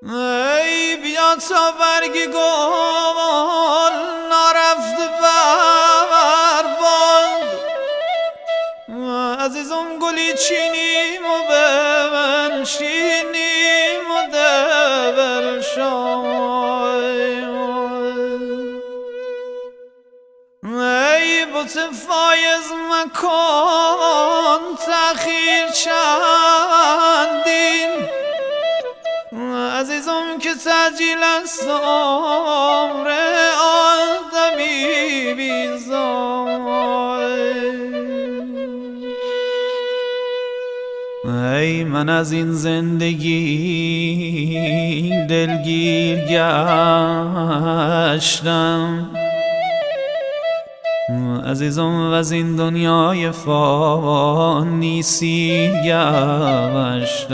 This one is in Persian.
ای بیا تا برگ گل نرفت بر باد، عزیزم گلی چینیم و بنشینیم و دبر شای. ای بت فایز مکن تأخیر چندین، عزیزم که تعجیل است عمر آدمی بیزای. ای من از این زندگی دلگیر گشتم، عزیزم و از این دنیای فانی سیر گشتم.